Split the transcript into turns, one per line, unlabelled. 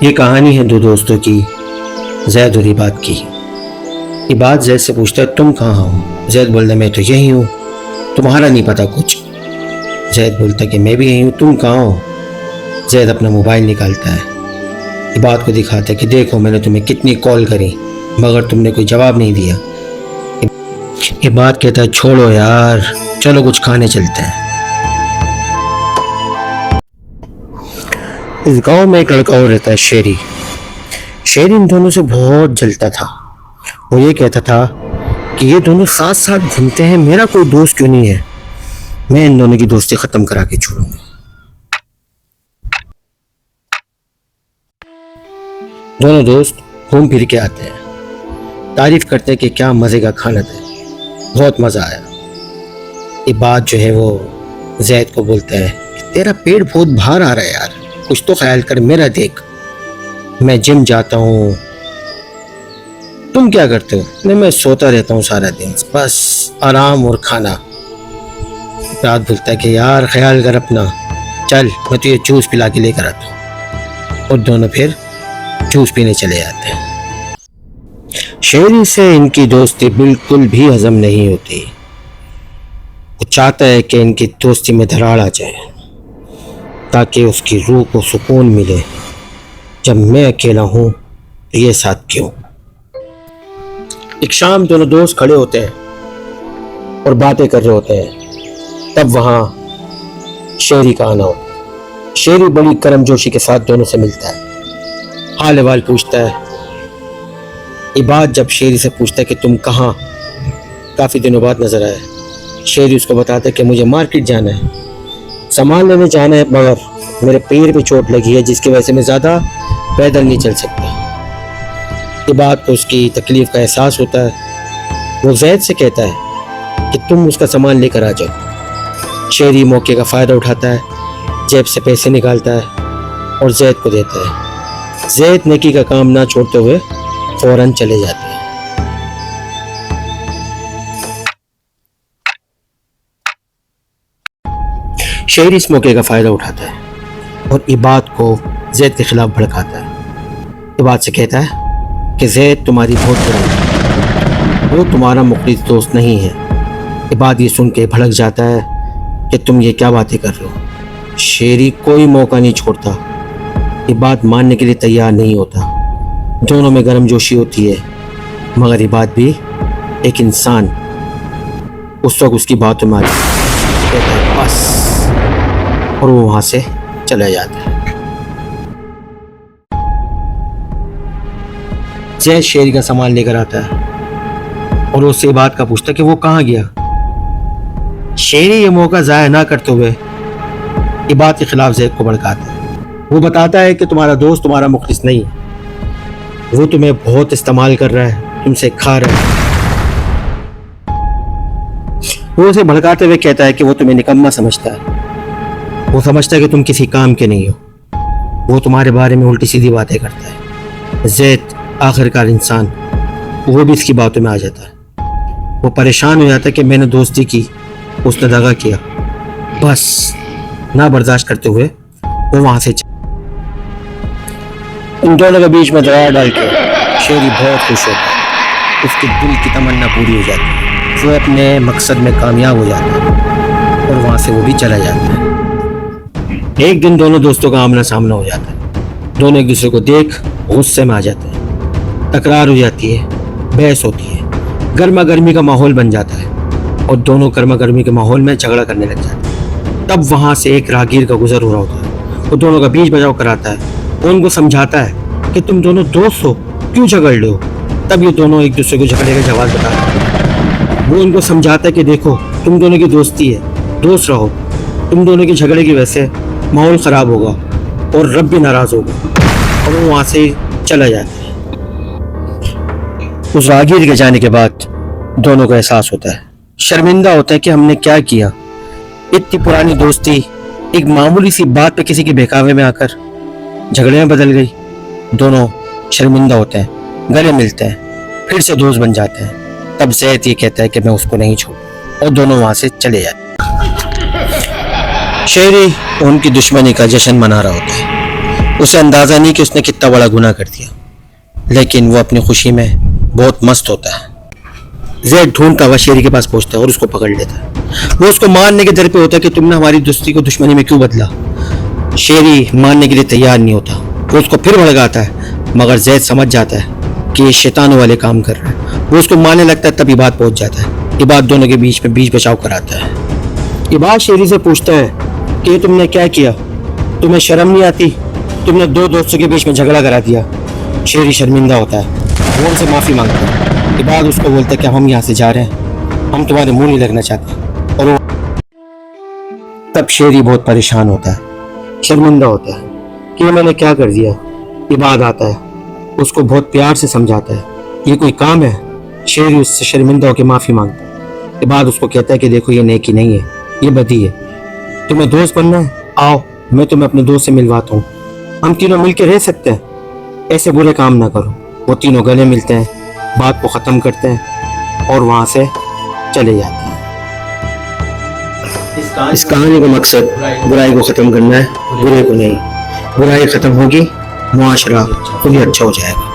ये कहानी है दो दोस्तों की, जैद और इबाद की। इबाद जैद से पूछता है तुम कहाँ हो? जैद बोलता है मैं तो यही हूँ, तुम्हारा नहीं पता कुछ। जैद बोलता है कि मैं भी यही हूँ, तुम कहाँ हो? जैद अपना मोबाइल निकालता है, इबाद को दिखाता है कि देखो मैंने तुम्हें कितनी कॉल करी मगर तुमने कोई जवाब नहीं दिया। इबाद कहता है छोड़ो यार, चलो कुछ खाने चलते हैं। इस गांव में एक लड़का और रहता है शेरी। शेरी इन दोनों से बहुत जलता था। वो ये कहता था कि ये दोनों साथ साथ घूमते हैं, मेरा कोई दोस्त क्यों नहीं है? मैं इन दोनों की दोस्ती खत्म करा के छोड़ूंगा। दोनों दोस्त घूम फिर के आते हैं, तारीफ करते हैं कि क्या मजे का खाना था, बहुत मजा आया। इबाद जो है वो जैद को बोलता है कि तेरा पेट बहुत भार आ रहा है यार, कुछ तो ख्याल कर, मेरा देख मैं जिम जाता हूँ, तुम क्या करते हो? नहीं मैं सोता रहता हूँ सारा दिन, बस आराम और खाना। इबाद बोलता है कि यार ख्याल कर अपना, चल मैं तुझे जूस पिला के लेकर आता हूँ। और दोनों फिर जूस पीने चले जाते हैं। शेरी से इनकी दोस्ती बिल्कुल भी हजम नहीं होती। वो चाहता है कि इनकी दोस्ती में दरार आ जाए ताकि उसकी रूह को सुकून मिले। जब मैं अकेला हूं तो ये साथ क्यों? एक शाम दोनों दोस्त खड़े होते हैं और बातें कर रहे होते हैं, तब वहां शेरी का आना हो। शेरी बड़ी करमजोशी के साथ दोनों से मिलता है, हाल अहवाल पूछता है। इबाद जब शेरी से पूछता है कि तुम कहाँ, काफ़ी दिनों बाद नजर आए, शेरी उसको बताता है कि मुझे मार्केट जाना है, सामान लेने जाना है, मगर मेरे पैर पे चोट लगी है जिसकी वजह से मैं ज़्यादा पैदल नहीं चल सकता। इबाद को उसकी तकलीफ़ का एहसास होता है। वो जैद से कहता है कि तुम उसका सामान लेकर आ जाओ। शेरी मौके का फ़ायदा उठाता है, जेब से पैसे निकालता है और जैद को देता है। जैद नेकी का काम ना छोड़ते हुए फौरन चले जाते हैं। शेरी इस मौके का फायदा उठाता है और इबाद को जैद के खिलाफ भड़काता है। इबाद से कहता है कि जैद तुम्हारी बहुत बुराई है, वो तुम्हारा मुखलिस दोस्त नहीं है। इबाद ये सुन के भड़क जाता है कि तुम ये क्या बातें कर रहे हो। शेरी कोई मौका नहीं छोड़ता, इबाद मानने के लिए तैयार नहीं होता। दोनों में गर्मजोशी होती है, मगर इबाद भी एक इंसान। उस वक्त उसकी बातों में आ जाता है बस, और वो वहां से चला जाता है। जैद शेरी का सामान लेकर आता है और उससे इबाद का पूछता है कि वो कहाँ गया। शेरी ये मौका जाया ना करते हुए इबाद के खिलाफ जैद को भड़काता है। वो बताता है कि तुम्हारा दोस्त तुम्हारा मुखलिस नहीं है, वो तुम्हें बहुत इस्तेमाल कर रहा है, तुमसे खा रहा है। वो उसे भड़काते हुए कहता है कि वो तुम्हें निकम्मा समझता है, वो समझता है कि तुम किसी काम के नहीं हो, वो तुम्हारे बारे में उल्टी सीधी बातें करता है। जैद आखिरकार इंसान, वो भी इसकी बातों में आ जाता है। वो परेशान हो जाता है कि मैंने दोस्ती की, उसने दगा किया। बस ना बर्दाश्त करते हुए वो वहां से इन दोनों के बीच में दरार डाल के शेरी बहुत खुश होता है। उसके दिल की तमन्ना पूरी हो जाती है, वो अपने मकसद में कामयाब हो जाता है और वहाँ से वो भी चला जाता है। एक दिन दोनों दोस्तों का आमना सामना हो जाता है। दोनों एक दूसरे को देख गुस्से में आ जाते हैं, तकरार हो जाती है, बहस होती है, गर्मा गर्मी का माहौल बन जाता है और दोनों गर्मा गर्मी के माहौल में झगड़ा करने लग जाते हैं। तब वहाँ से एक राहगीर का गुजर हो रहा होता है, वो दोनों का बीच बचाव कराता है, उनको समझाता है कि तुम दोनों दोस्त हो, क्यों झगड़ रहे हो। तब ये दोनों एक दूसरे को झगड़े का जवाब बताते हैं। वो उनको समझाता है कि देखो तुम दोनों की दोस्ती है, दोस्त रहो, तुम दोनों के झगड़े की वजह से माहौल ख़राब होगा और रब भी नाराज़ होगा, और वो वहाँ से चला जाता है। उस राहगीर के जाने के बाद दोनों को एहसास होता है, शर्मिंदा होता है कि हमने क्या किया। इतनी पुरानी दोस्ती एक मामूली सी बात पे किसी के बहकावे में आकर झगड़े में बदल गई। दोनों शर्मिंदा होते हैं, गले मिलते हैं, फिर से दोस्त बन जाते हैं। तब जैद ये कहता है कि मैं उसको नहीं छोड़, और दोनों वहां से चले जाते हैं। शेरी उनकी दुश्मनी का जश्न मना रहा होता है। उसे अंदाज़ा नहीं कि उसने कितना बड़ा गुनाह कर दिया, लेकिन वो अपनी खुशी में बहुत मस्त होता है। जैद ढूंढता हुआ शेरी के पास पहुंचता है और उसको पकड़ लेता है। वो उसको मारने के दर पे होता है कि तुमने हमारी दोस्ती को दुश्मनी में क्यों बदला। शेरी मानने के लिए तैयार नहीं होता। वो उसको फिर भड़काता है, मगर जैद समझ जाता है कि ये शैतानों वाले काम कर रहा है। वो उसको मारने लगता है, तब इबाद पहुंच जाता है। इबाद दोनों के बीच में बीच बचाव कराता है। इबाद शेरी से पूछता है कि ये तुमने क्या किया, तुम्हें शर्म नहीं आती, तुमने दो दोस्तों के बीच में झगड़ा करा दिया। शेरी शर्मिंदा होता है, वो उनसे माफ़ी मांगता है। इबाद उसको बोलता है कि हम यहाँ से जा रहे हैं, हम तुम्हारे मुंह नहीं लगना चाहते। और वो तब शेरी बहुत परेशान होता है, शर्मिंदा होता है कि ये मैंने क्या कर दिया। इबाद आता है, उसको बहुत प्यार से समझाता है, ये कोई काम है। शेरी उससे शर्मिंदा होकर माफ़ी मांगता है। इबाद उसको कहता है कि देखो ये नेकी नहीं है, ये बदी है। तुम्हें दोस्त बनना है, आओ मैं तुम्हें अपने दोस्त से मिलवाता हूँ, हम तीनों मिलकर रह सकते हैं। ऐसे बुरे काम ना करो। वो तीनों गले मिलते हैं, बात को ख़त्म करते हैं और वहाँ से चले जाते हैं। इस कहानी का मकसद बुराई को ख़त्म करना है, बुरे को नहीं। बुराई ख़त्म होगी, मुआशरा खुद ही अच्छा हो जाएगा।